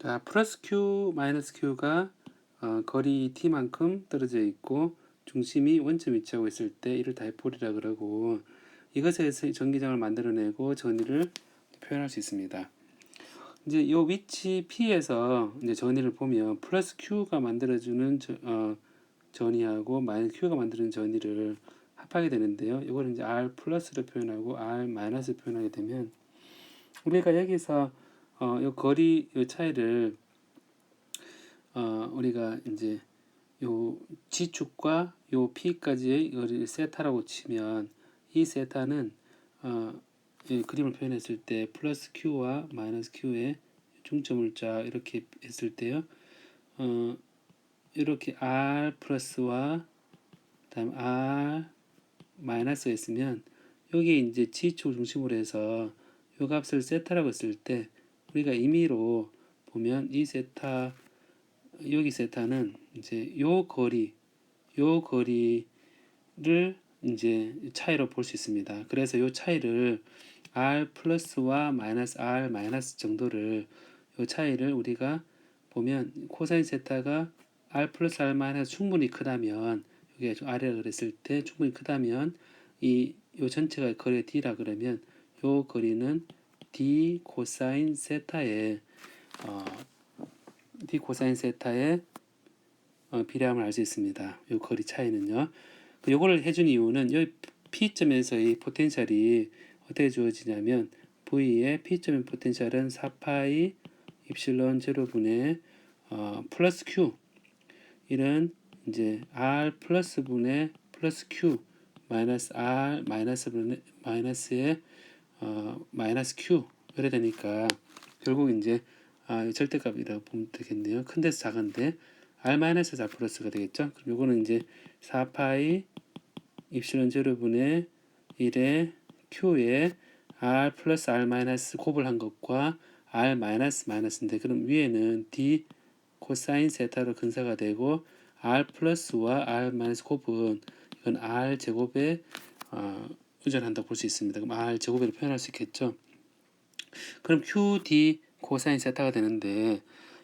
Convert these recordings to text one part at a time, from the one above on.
자, 플러스 q 마이너스 q가 거리 t만큼 떨어져 있고 중심이 원점 위치하고 있을 때 이를 다이폴이라 그러고, 이것에서 전기장을 만들어내고 전위를 표현할 수 있습니다. 이제 이 위치 P에서 이제 전위를 보면 플러스 Q가 만들어주는 전위하고 마이너스 Q가 만드는 전위를 합하게 되는데요. 이걸 이제 R 플러스로 표현하고 R 마이너스로 표현하게 되면, 우리가 여기서 이 거리 이 차이를 우리가 이제 요 G축과 요 P까지의 이거를 세타라고 치면, 이 세타는 이 그림을 표현했을 때 플러스 Q와 마이너스 Q의 중점을 쫙 이렇게 했을 때요. 이렇게 R 플러스와 그다음 R 마이너스가 있으면, 여기 이제 G축 중심으로 해서 요 값을 세타라고 했을 때, 우리가 임의로 보면 이 세타, 여기 세타는 이제 요 거리를 이제 차이로 볼 수 있습니다. 그래서 요 차이를 R 플러스와 마이너스 R 마이너스 정도를, 요 차이를 우리가 보면 코사인 세타가 R 플러스 R 마이너스 충분히 크다면, 여기가 좀 R이라 그랬을 때 충분히 크다면 요 전체가 거리 D라 그러면 요 거리는 D 코사인 세타의 D 코사인 세타의 비례함을 알 수 있습니다. 요 거리 차이는요. 요거를 해준 이유는 이 P점에서의 포텐셜이 어떻게 주어지냐면, V의 P점의 포텐셜은 4파이 입실론 제로분의 플러스 Q, 이런 이제 R 플러스 분의 플러스 Q 마이너스 R 마이너스 분의 마이너스의 마이너스 Q, 이래 되니까 결국 이제 절대값이라고 보면 되겠네요. 큰 데서 작은데 R 마이너스 4 플러스가 되겠죠. 그럼 요거는 이제 4파이 입실론 제로분의 1의 Q에 R 플러스 R 마이너스 곱을 한 것과 R 마이너스 마이너스인데, 그럼 위에는 D 코사인 세타로 근사가 되고, R 플러스와 R 마이너스 곱은 이건 R 제곱에 의존한다고 볼 수 있습니다. 그럼 R 제곱으로 표현할 수 있겠죠. 그럼 QD 코사인 세타가 되는데,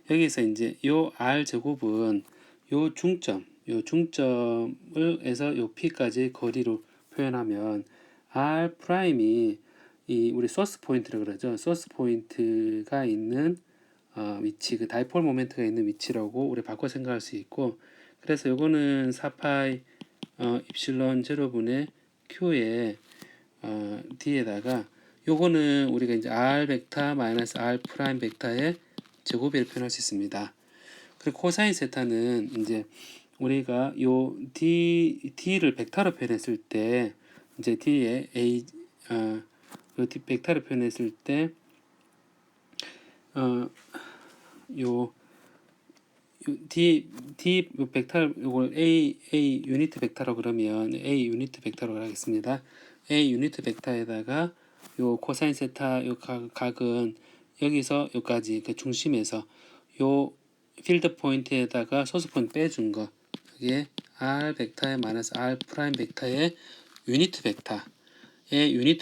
여기서 이제 요 R 제곱은 요 중점을 해서 요 P까지 거리로 표현하면, R 프라임이 이 우리 소스 포인트라고 그러죠. 소스 포인트가 있는 위치, 그 다이폴 모멘트가 있는 위치라고 우리 바꿔 생각할 수 있고, 그래서 요거는 4파이 입실론 제로분의 Q에 D에다가 요거는 우리가 이제 R 벡터 마이너스 R 프라임 벡터의 제곱을 표현할 수 있습니다. 그리고 코사인 세타는 이제 우리가 요 D를 벡터로 표현했을 때, 이제 D에 요 D 벡터로 표현했을 때, 요 D 벡터 요걸 A 유니트 벡터로 그러면 A 유니트 벡터로 하겠습니다. A 유니트 벡터에다가 요 코사인 세타 요 각은 여기서 여기까지 그 중심에서 요 필드 포인트에다가 소스 포인트 빼준 거, 여기에 R 벡터에 마이너스 R 프라임 벡터의 유니트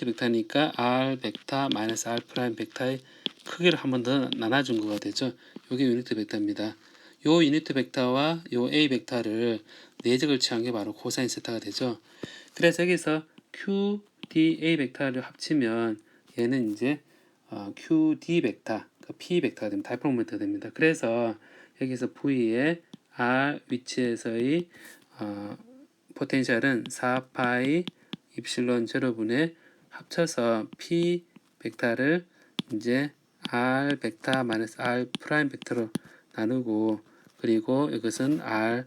벡터니까 R 벡터 마이너스 R 프라임 벡터의 크기를 한 번 더 나눠준 거가 되죠. 요게 유니트 벡터입니다. 요 유니트 벡터와 요 A 벡터를 내적을 취한 게 바로 코사인 세타가 되죠. 그래서 여기서 QDA 벡터를 합치면 얘는 이제 QD 벡터, P 벡터가 됩니다. 다이폴 모멘트가 됩니다. 그래서 여기서 V의 R 위치에서의 포텐셜은 4파이 입실론 제로분의 합쳐서 P 벡터를 이제 R 벡터 마이너스 R 프라임 벡터로 나누고, 그리고 이것은 R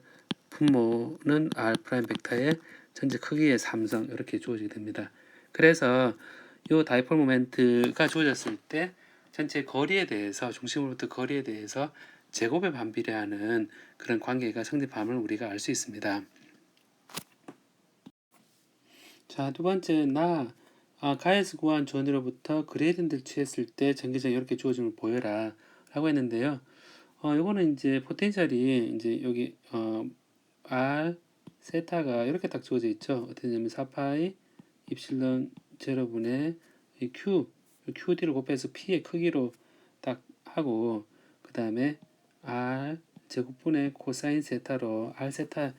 분모는 R 프라임 벡터의 전체 크기의 3성, 이렇게 주어지게 됩니다. 그래서 이 다이폴 모멘트가 주어졌을 때 전체 거리에 대해서, 중심으로부터 거리에 대해서 제곱에 반비례하는 그런 관계가 성립함을 우리가 알 수 있습니다. 자, 두 번째, 가에서 구한 전위로부터 그레이디언트를 취했을 때 전기장이 이렇게 주어짐을 보여라 라고 했는데요. 요거는 이제 포텐셜이 이제 여기 R 세타가 이렇게 딱 주어져 있죠. 어떻게 되냐면 4파이 입실론 제로분의 QD를 곱해서 P의 크기로 딱 하고, 그 다음에 r 제곱분의 코사인 세타로 r 세타에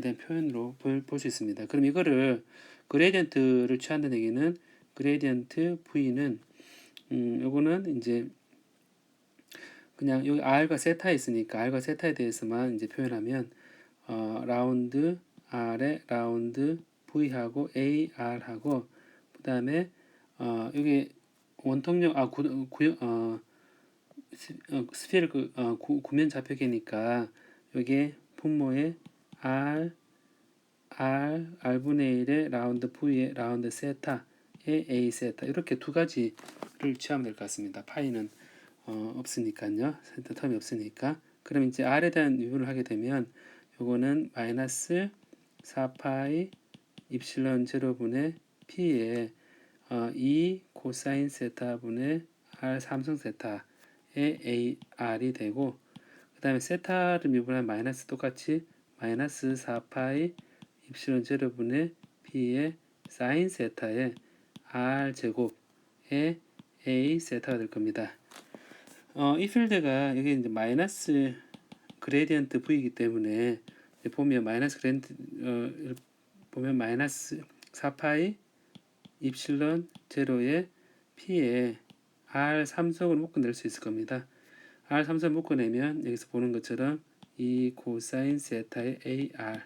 대한 표현으로 볼 수 있습니다. 그럼 이거를 그레디언트를 취한다는 얘기는 그레디언트 v는 요거는 이제 그냥 여기 r과 세타에 있으니까 r과 세타에 대해서만 이제 표현하면 라운드 r에 라운드 v하고 ar하고 그다음에 여기 원통력 스피어를 구면 좌표계니까 여기에 분모에 r분의 1의 라운드 v의 라운드 세타의 a 세타 이렇게 두 가지를 취하면 될 것 같습니다. 파이는 없으니까요. 센터 텀이 없으니까. 그럼 이제 r에 대한 유분을 하게 되면 요거는 마이너스 4파이 입실론 제로분의 p에 2 코사인 세타분의 r 삼성 세타의 ar이 되고 그 다음에 세타를 미분하면 마이너스 똑같이 마이너스 4파이 입실론 제로분의 p의 사인 세타의 r 제곱의 a 세타가 될 겁니다. 이 필드가 여기 이제 마이너스 그레디언트 v이기 때문에 보면 마이너스 그레디언트 보면 마이너스 4파이 입실론 제로의 p에 r 삼성을 묶어낼 수 있을 겁니다. r 삼성 묶어내면 여기서 보는 것처럼 2 코사인 세타의 ar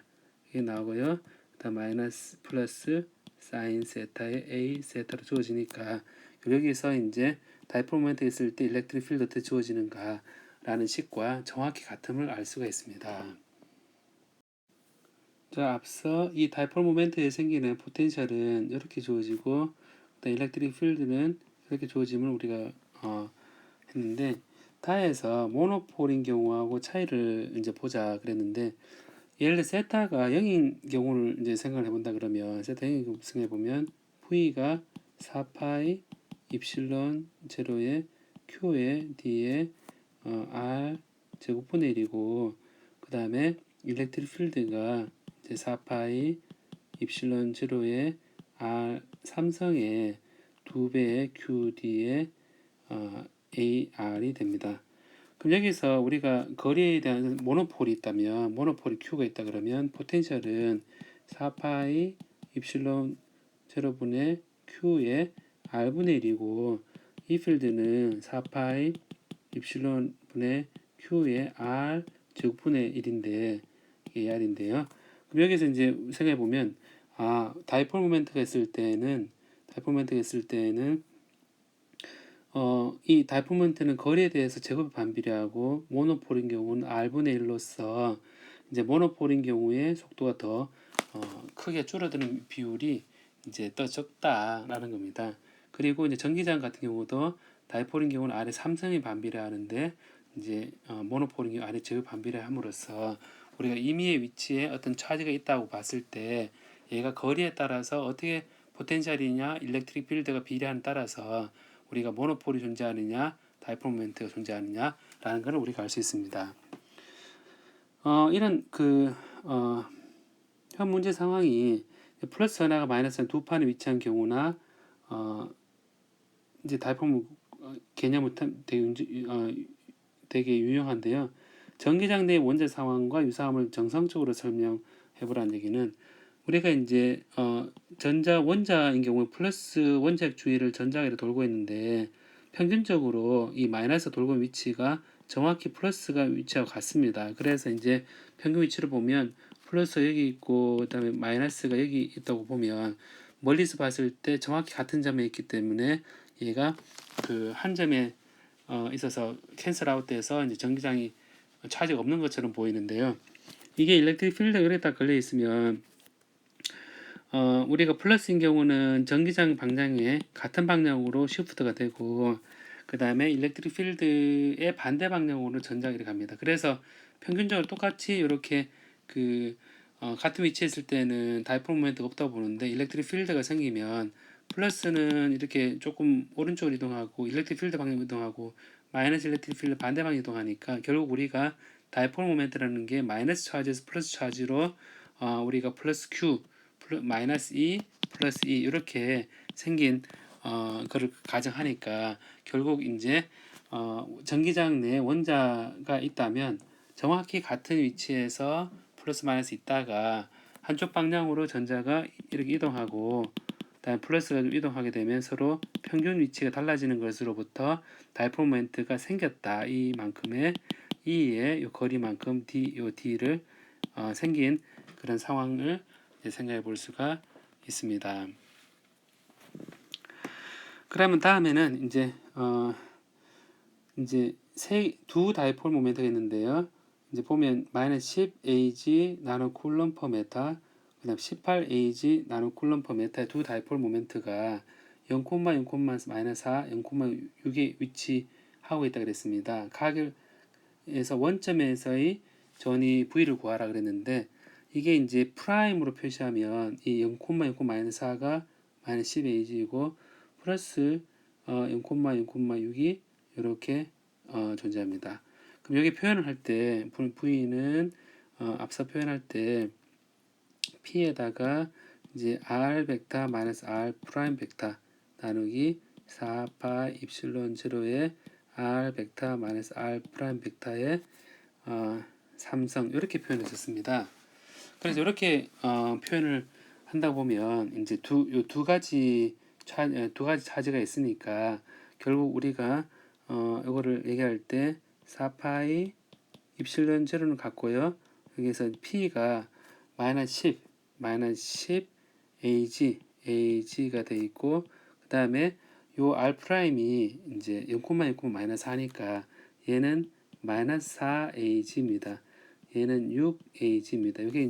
이게 나오고요. 그다음 마이너스 플러스 사인 세타의 a 세타로 주어지니까 여기서 이제 다이폴 모멘트 있을 때 일렉트릭 필드 어떻게 주어지는가 라는 식과 정확히 같음을 알 수가 있습니다. 자, 앞서 이 다이폴 모멘트에 생기는 포텐셜은 이렇게 주어지고 일렉트릭 필드는 이렇게 주어짐을 우리가 했는데 타에서 모노폴인 경우하고 차이를 이제 보자 그랬는데 예를 들어 세타가 0인 경우를 이제 생각을 해본다 그러면 세타 0인 경우 생각해 보면 V가 4파이 입실론 제로의 Q의 D의 R 제곱분의 1이고 그 다음에 일렉트릭 필드가 이제 4파이 입실론 제로의 R 삼성의 2배의 QD의 AR이 됩니다. 그럼 여기서 우리가 거리에 대한 모노폴이 있다면 모노폴이 Q가 있다 그러면 포텐셜은 4파이 입실론 제로분의 Q의 R분의 1이고 이 필드는 4파이 입실론 분의 Q의 R 제곱분의 1인데 이게 R인데요. 그럼 여기서 이제 생각해 보면 다이폴 모멘트가 있을 때는 이 다이폴 모멘트는 거리에 대해서 제곱이 반비례하고 모노폴인 경우는 r분의 1로서 이제 모노폴인 경우에 속도가 더 크게 줄어드는 비율이 이제 더 적다라는 겁니다. 그리고 이제 전기장 같은 경우도 다이폴인 경우는 r의 3성이 반비례하는데 이제 모노폴인 경우 r의 제곱이 반비례함으로써 우리가 임의의 위치에 어떤 차지가 있다고 봤을 때 얘가 거리에 따라서 어떻게 포텐셜이냐 일렉트릭 필드가 비례하는 따라서 우리가 모노폴이 존재하느냐 다이폴 모멘트가 존재하느냐라는 것을 우리가 알 수 있습니다. 이런 현 문제 상황이 플러스 하나가 마이너스 두 판에 위치한 경우나 이제 다이폴 개념은 되게 유용한데요. 전기장 내 원자 상황과 유사함을 정상적으로 설명해 보라는 얘기는 우리가 이제 원자인 경우에 플러스 원자핵 주위를 전자기로 돌고 있는데 평균적으로 이 마이너스 돌고 있는 위치가 정확히 플러스가 위치하고 같습니다. 그래서 이제 평균 위치를 보면 플러스 여기 있고 그다음에 마이너스가 여기 있다고 보면 멀리서 봤을 때 정확히 같은 점에 있기 때문에 얘가 그 한 점에 있어서 캔슬 아웃돼서 이제 전기장이 차지가 없는 것처럼 보이는데요. 이게 일렉트릭 필드가 여기다 걸려 있으면 우리가 플러스인 경우는 전기장 방향에 같은 방향으로 시프트가 되고 그 다음에 일렉트릭 필드의 반대 방향으로 전자기를 갑니다. 그래서 평균적으로 똑같이 이렇게 같은 위치에 있을 때는 다이폴 모멘트가 없다고 보는데 일렉트릭 필드가 생기면 플러스는 이렇게 조금 오른쪽으로 이동하고 일렉트릭 필드 방향으로 이동하고 마이너스 일렉트릭 필드 반대 방향으로 이동하니까 결국 우리가 다이폴 모멘트라는 게 마이너스 차지에서 플러스 차지로 우리가 플러스 Q 마이너스 2 플러스 2 이렇게 생긴 거를 가정하니까 결국 이제 전기장 내에 원자가 있다면 정확히 같은 위치에서 플러스 마이너스 있다가 한쪽 방향으로 전자가 이렇게 이동하고 그다음에 플러스가 이동하게 되면 서로 평균 위치가 달라지는 것으로부터 다이폴 모멘트가 생겼다. 이만큼의 E의 요 거리만큼 요 D를 생긴 그런 상황을 생각해 볼 수가 있습니다. 그러면 다음에는 이제 두 다이폴 모멘트가 있는데요. 이제 보면 마이너스 10 AG 나노 쿨럼 퍼 메타, 그다음 18 AG 나노 쿨럼 퍼 메타의 두 다이폴 모멘트가 0,0,-4, 0,6에 위치하고 있다 그랬습니다. 가결에서 원점에서의 전위 V를 구하라 그랬는데 이게 이제 프라임으로 표시하면 이 0,0,-4가 마이너스 10 AG이고 플러스 0,0,6이 이렇게 존재합니다. 그럼 여기 표현을 할 때 V는 앞서 표현할 때 P에다가 이제 R 벡터 마이너스 R 프라임 벡터 나누기 4파 입실론 제로의 R 벡터 마이너스 R 프라임 벡터의 삼성 이렇게 표현했었습니다. 그래서 이렇게 표현을 한다 보면 이제 두 가지 차지가 있으니까 결국 우리가 이거를 얘기할 때 4파이 입실론 제로는 같고요. 여기서 P가 마이너스 10 AG가 돼 있고 그 다음에 요 R 프라임이 이제 0,0, 마이너스 하니까 얘는 마이너스 4 AG입니다. 얘는 6 AG입니다. 이게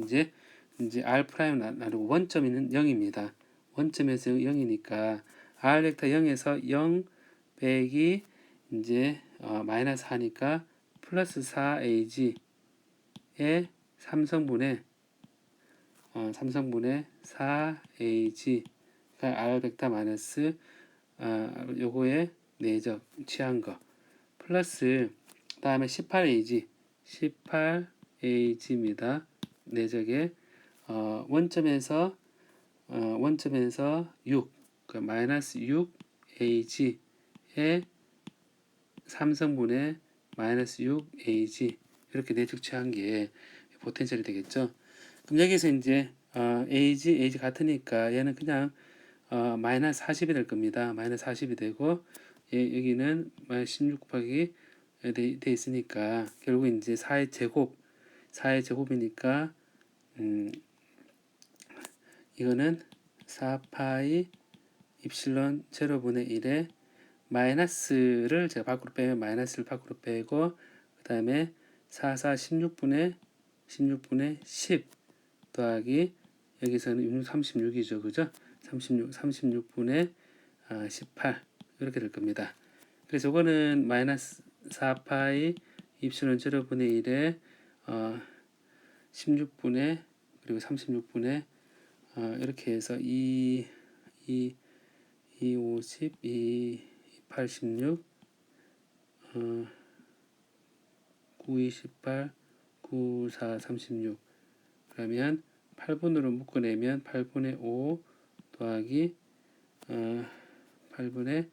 이제 R 프라임 나누고 원점은 0입니다. 원점에서 0이니까 R 벡터 0에서 0 빼기 이제 마이너스 하니까 플러스 4AG의 3성분의 4AG가 R 벡터 마이너스 요거의 내적 취한 거 플러스 다음에 18AG입니다. 내적의 원점에서 6 마이너스 6AG의 3성분의 마이너스 6AG 이렇게 내적 취한 게 포텐셜이 되겠죠. 그럼 여기서 이제 AG 같으니까 얘는 그냥 마이너스 40이 될 겁니다. 마이너스 40이 되고 여기는 마이너스 16 곱하기 돼 있으니까 결국 이제 4의 제곱이니까 이거는 4파이 입실론 제로분의 1에 마이너스를 제가 밖으로 빼면 마이너스를 밖으로 빼고 그 다음에 4, 16분의 10 더하기 여기서는 36이죠. 그죠? 36분의 18 이렇게 될 겁니다. 그래서 이거는 마이너스 4파이 입실론 제로분의 1에 16분의 그리고 36분의 이렇게 해서 50, 86, 9, 28, 9, 4, 36 그러면 8분으로 묶어내면 8분의 5 더하기 8분의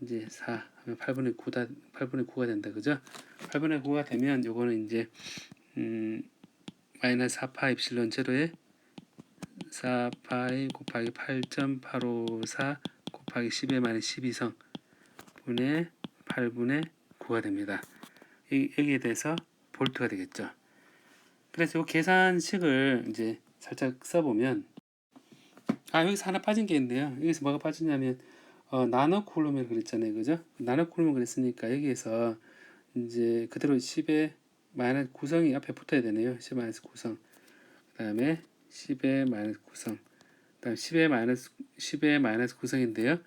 이제 4 하면 8분의 9가 된다. 그죠? 8분의 9가 되면 요거는 이제 마이너스 4파 입실론 제로에 4파이 곱하기 8.854 곱하기 10의 마이너스 12성 분의 8분의 9가 됩니다. 여기에 대해서 볼트가 되겠죠. 그래서 이 계산식을 이제 살짝 써보면 여기서 하나 빠진 게 있는데요. 여기서 뭐가 빠지냐면 나노 쿨럼을 그랬잖아요. 그죠? 나노 쿨럼을 그랬으니까 여기에서 이제 그대로 10의 마이너스 9성이 앞에 붙어야 되네요. 10 마이너스 9성 그 다음에 10의 마이너스 9성 그 다음 10의 마이너스 9성인데요.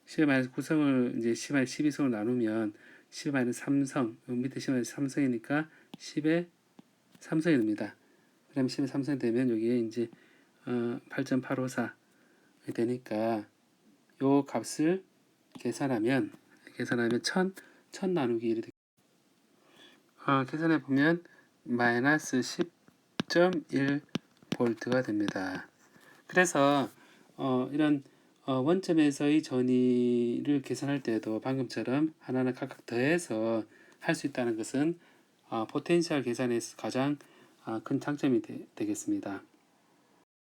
10의 마이너스 9성을 이제 10의 마이너스 12성을 나누면 10의 마이너스 3성 밑에 10의 마이너스 3성이니까 10의 3성이 됩니다. 그 다음에 10의 3성이 되면 여기에 이제 8.854 되니까 요 값을 계산하면 1000 나누기 1이 계산해 보면 마이너스 10.1 볼트가 됩니다. 그래서 이런 원점에서의 전위를 계산할 때도 방금처럼 하나는 각각 더해서 할 수 있다는 것은 포텐셜 계산에서 가장 큰 장점이 되겠습니다.